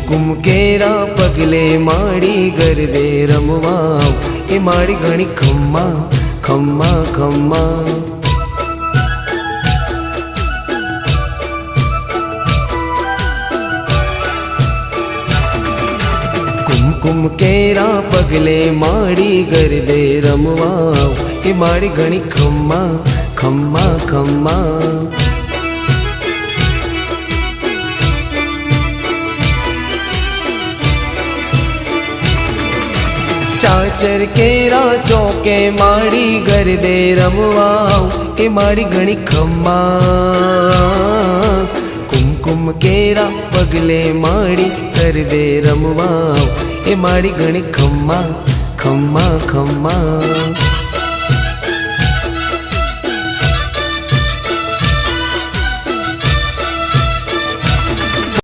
कुमकुम केरा पगले माड़ी गरबे रमवाओ ए माड़ी घणी खम्मा खम्मा खम्मा। कुमकुम केरा पगले माड़ी गरबे रमवाओ ए माड़ी घणी खम्मा खम्मा खम्मा। चाचर केरा चौके माड़ी गरबे रमवाओ ए माड़ी घणी खम्मा। कुमकुम केरा पगले माड़ी गरबे रमवाओ ए माड़ी घणी खम्मा खम्मा खम्मा।